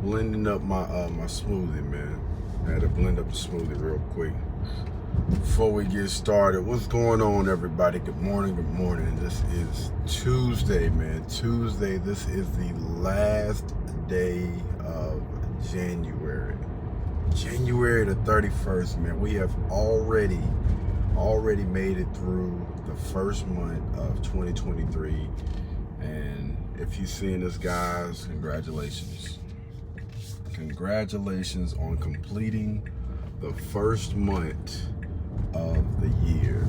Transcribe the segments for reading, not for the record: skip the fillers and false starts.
blending up my my smoothie, man. I had to blend up the smoothie real quick. Before we get started, what's going on, everybody? Good morning, good morning. This is Tuesday, man. Tuesday, this is the last day of January. January the 31st, man. We have already made it through the first month of 2023. And if you've seen this, guys, congratulations. Congratulations on completing the first month of the year.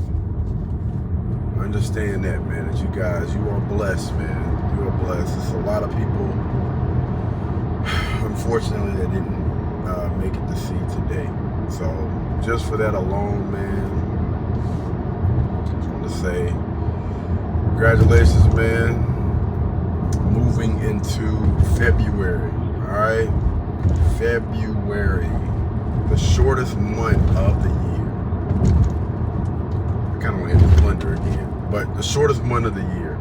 Understand that, man, that you guys, you are blessed, man. You are blessed. There's a lot of people, unfortunately, that didn't make it to see today. So just for that alone, man, just want to say congratulations, man. Moving into February, all right? February, the shortest month of the year. I kind of want to hit this blender again, but the shortest month of the year.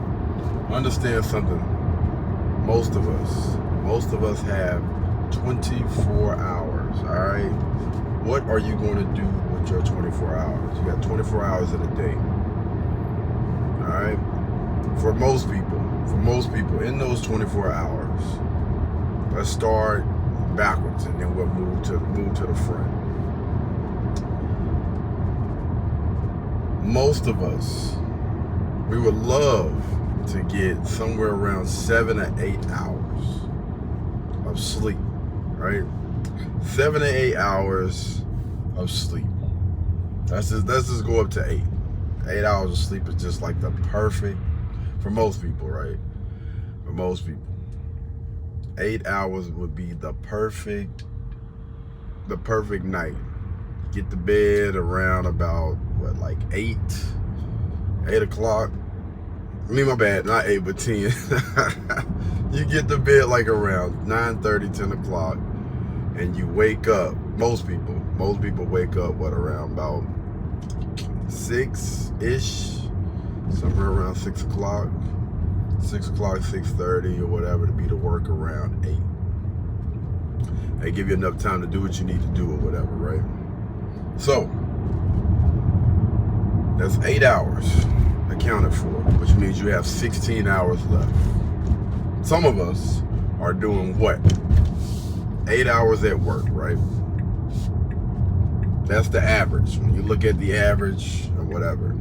Understand something. Most of us have 24 hours, all right? What are you going to do with your 24 hours? You got 24 hours in a day, all right? For most people, in those 24 hours, let's start backwards and then we'll move to the front. Most of us, we would love to get somewhere around 7 or 8 hours of sleep, right? 7 to 8 hours of sleep. Let's just go up to 8. 8 hours of sleep is just like the perfect, for most people, right? For most people, 8 hours would be the perfect night. Get to bed around about what, like 8 o'clock. I mean, my bad, not 8, but 10. You get to bed like around 9:30, 10 o'clock, and you wake up. Most people wake up what, around about 6-ish, somewhere around 6 o'clock. 6 o'clock, 6:30 or whatever, to be to work around 8. They give you enough time to do what you need to do or whatever, right? So that's 8 hours accounted for, which means you have 16 hours left. Some of us are doing what? 8 hours at work, right? That's the average. When you look at the average or whatever,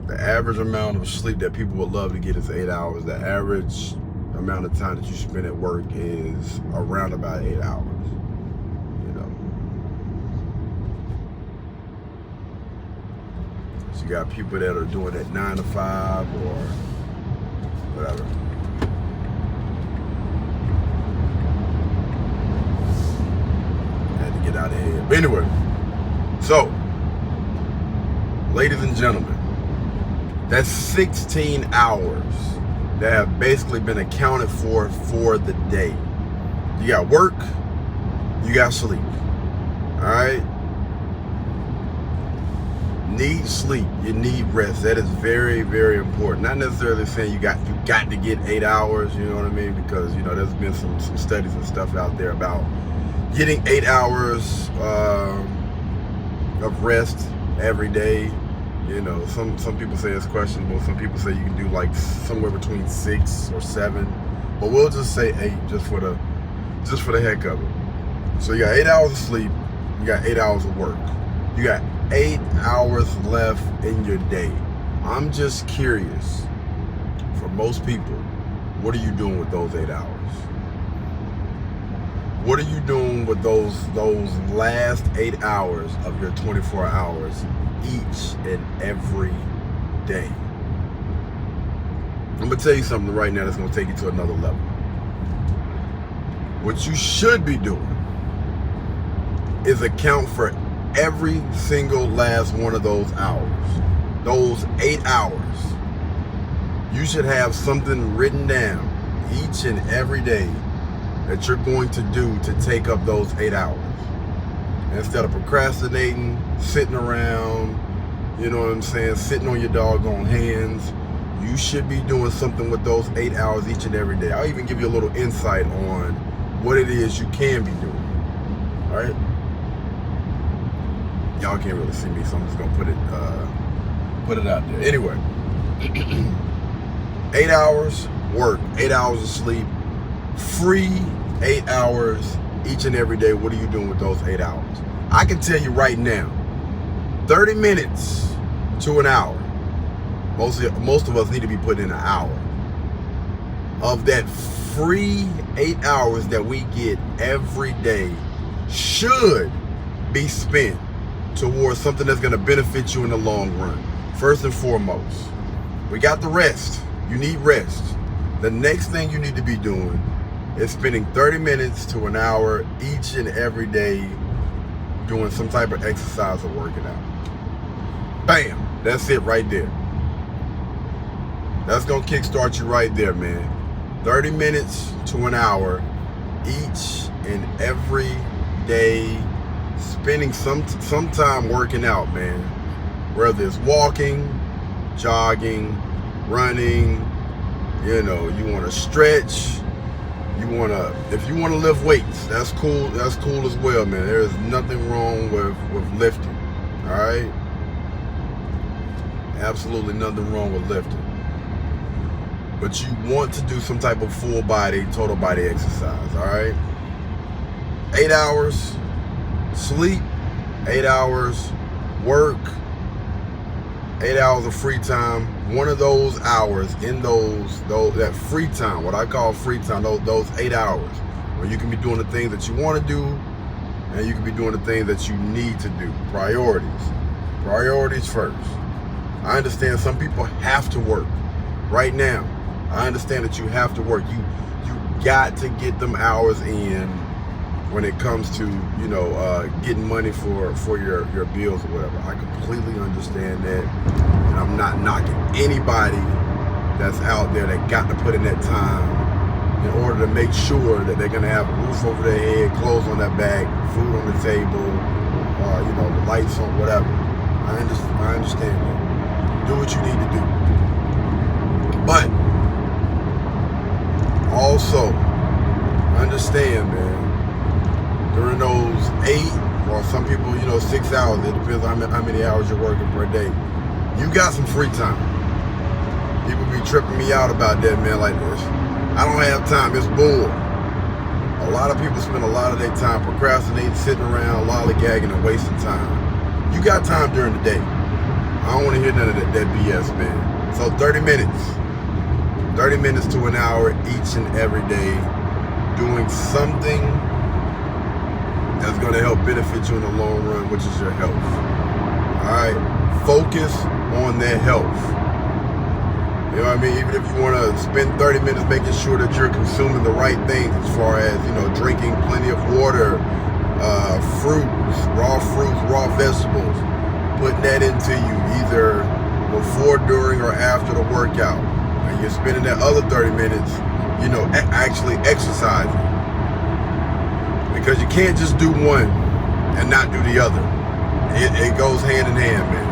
the average amount of sleep that people would love to get is 8 hours. The average amount of time that you spend at work is around about 8 hours. You know. So you got people that are doing it 9 to 5 or whatever. Had to get out of here. But anyway, so, ladies and gentlemen, that's 16 hours that have basically been accounted for the day. You got work, you got sleep, all right? Need sleep, you need rest. That is very, very important. Not necessarily saying you got to get 8 hours, you know what I mean? Because, you know, there's been some studies and stuff out there about getting 8 hours of rest every day. You know, some people say it's questionable. Some people say you can do like somewhere between 6 or 7, but we'll just say 8 just for the heck of it. So you got 8 hours of sleep, you got 8 hours of work, you got 8 hours left in your day. I'm just curious, for most people, what are you doing with those 8 hours? What are you doing with those last 8 hours of your 24 hours each and every day? I'm gonna tell you something right now that's gonna take you to another level. What you should be doing is account for every single last one of those hours. Those 8 hours. You should have something written down each and every day that you're going to do to take up those 8 hours. Instead of procrastinating, sitting around, you know what I'm saying, sitting on your doggone hands, you should be doing something with those 8 hours each and every day. I'll even give you a little insight on what it is you can be doing. All right? Y'all can't really see me, so I'm just gonna put it out there. Anyway, 8 hours work, 8 hours of sleep, free 8 hours each and every day. What are you doing with those 8 hours? I can tell you right now, 30 minutes to an hour. Most of us need to be putting in an hour of that free 8 hours that we get every day should be spent towards something that's going to benefit you in the long run. First and foremost, we got the rest. You need rest. The next thing you need to be doing is spending 30 minutes to an hour each and every day doing some type of exercise or working out. Bam! That's it right there. That's going to kickstart you right there, man. 30 minutes to an hour each and every day, spending some time working out, man. Whether it's walking, jogging, running, you want to stretch, if you want to lift weights, that's cool as well, man. There's nothing wrong with lifting, all right? Absolutely nothing wrong with lifting. But you want to do some type of full body, total body exercise, all right? 8 hours sleep, 8 hours work, 8 hours of free time. One of those hours in that free time, what I call free time, those 8 hours, where you can be doing the things that you want to do, and you can be doing the things that you need to do. Priorities first. I understand some people have to work right now. I understand that you have to work. You got to get them hours in when it comes to getting money for your bills or whatever. I completely understand that, and I'm not knocking anybody that's out there that got to put in that time in order to make sure that they're gonna have a roof over their head, clothes on their back, food on the table, the lights on, whatever. I understand that. Do what you need to do, but also understand, man, during those 8 or some people, 6 hours, it depends on how many hours you're working per day, you got some free time. People be tripping me out about that, man, like this. I don't have time, it's bull. A lot of people spend a lot of their time procrastinating, sitting around, lollygagging and wasting time. You got time during the day. I don't want to hear none of that BS, man. So 30 minutes to an hour each and every day, doing something that's going to help benefit you in the long run, which is your health. All right, focus on that health. You know what I mean? Even if you want to spend 30 minutes making sure that you're consuming the right things, as far as drinking plenty of water, raw vegetables, putting that into you either before, during, or after the workout. And you're spending that other 30 minutes, actually exercising. Because you can't just do one and not do the other. It goes hand in hand, man.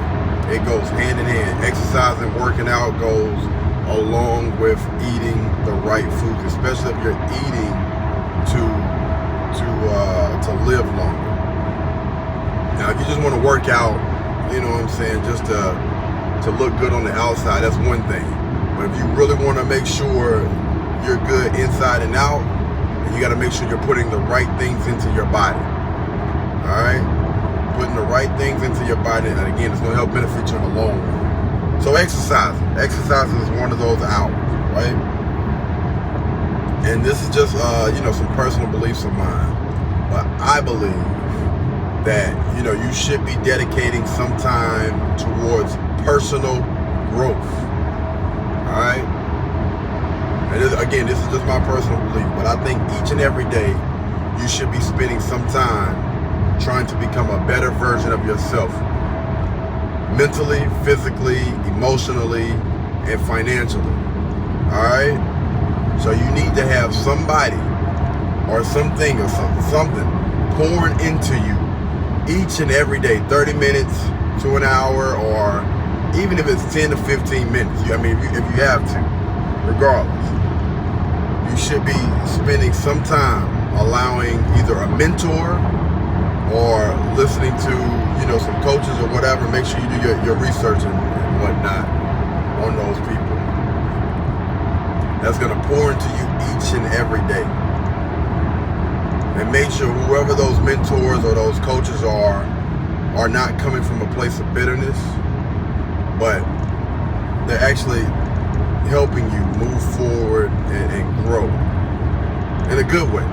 It goes hand in hand. Exercising, working out goes along with eating the right foods, especially if you're eating to live longer. Now, if you just want to work out, just to look good on the outside, that's one thing. But if you really want to make sure you're good inside and out, and you got to make sure you're putting the right things into your body. All right? Putting the right things into your body, and again, it's going to help benefit you in the long run. So exercising is one of those hours, right? And this is just, some personal beliefs of mine. But I believe that, you should be dedicating some time towards personal growth. All right? And again, this is just my personal belief, but I think each and every day you should be spending some time trying to become a better version of yourself. Mentally, physically, emotionally, and financially. All right? So you need to have somebody or something or something pouring into you each and every day, 30 minutes to an hour, or even if it's 10 to 15 minutes. I mean, if you have to, regardless, you should be spending some time allowing either a mentor or listening to, some coaches or whatever. Make sure you do your research and whatnot on those people. That's going to pour into you each and every day. And make sure whoever those mentors or those coaches are not coming from a place of bitterness, but they're actually helping you move forward and grow in a good way.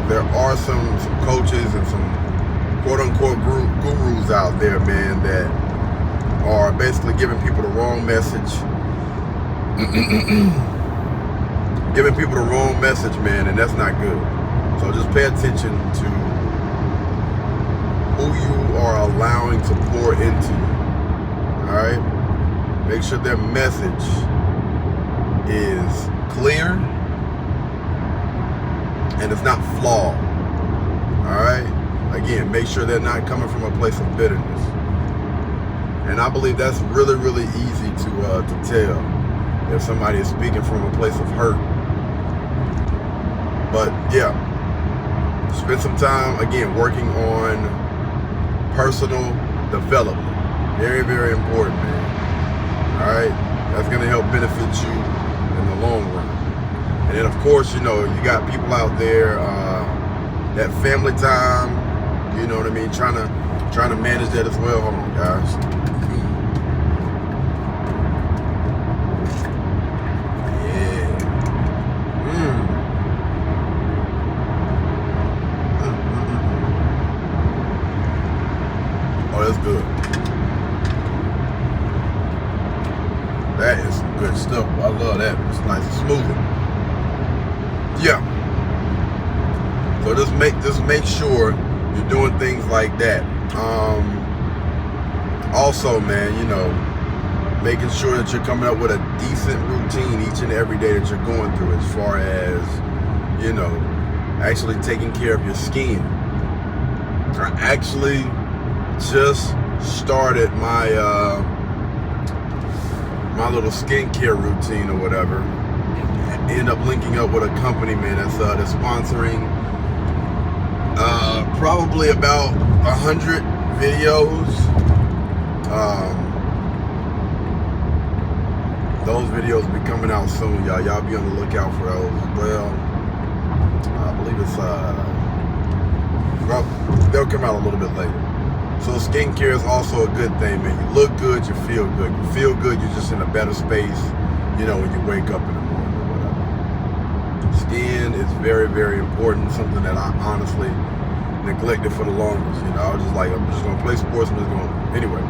There are some coaches and some quote-unquote gurus out there, man, that are basically giving people the wrong message. Giving people the wrong message, man, and that's not good. So just pay attention to who you are allowing to pour into you. All right? Make sure their message is clear and it's not flawed. All right? Again, make sure they're not coming from a place of bitterness. And I believe that's really, really easy to tell if somebody is speaking from a place of hurt. But yeah, spend some time, again, working on personal development. Very, very important, man. All right? That's going to help benefit you in the long run. And then, of course, you got people out there, that family time, you know what I mean, trying to manage that as well. Hold on, guys. Yeah. Oh, that's good. That is some good stuff. I love that. It's nice and smooth. Yeah. So just make sure you're doing things like that. Also, man, making sure that you're coming up with a decent routine each and every day that you're going through, as far as, actually taking care of your skin. I actually just started my my little skincare routine or whatever. End up linking up with a company, man, that's sponsoring probably about 100 videos. Those videos will be coming out soon, y'all. Y'all be on the lookout for those as well. I believe it's they'll come out a little bit later. So skincare is also a good thing, man. You look good, you feel good. You feel good, you're just in a better space, when you wake up in the morning or whatever. Skin is very, very important. Something that I honestly neglected for the longest. I was just like, I'm just gonna play sports. Anyway.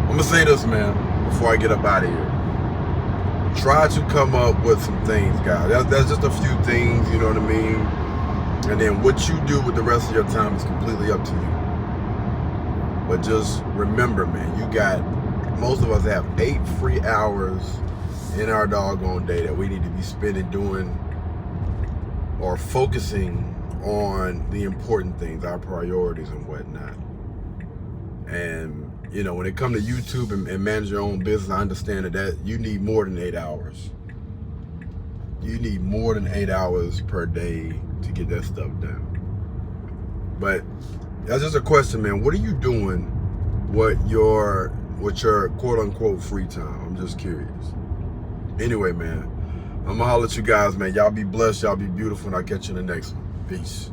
I'm gonna say this, man, before I get up out of here. Try to come up with some things, guys. That's just a few things, you know what I mean? And then what you do with the rest of your time is completely up to you. But just remember, man, most of us have 8 free hours in our doggone day that we need to be spending doing or focusing on the important things, our priorities and whatnot. And, when it comes to YouTube and manage your own business, I understand that you need more than 8 hours. You need more than 8 hours per day to get that stuff done. But that's just a question, man. What are you doing with your quote unquote free time? I'm just curious. Anyway, man, I'm gonna holler at you guys, man. Y'all be blessed, y'all be beautiful, and I'll catch you in the next one. Peace.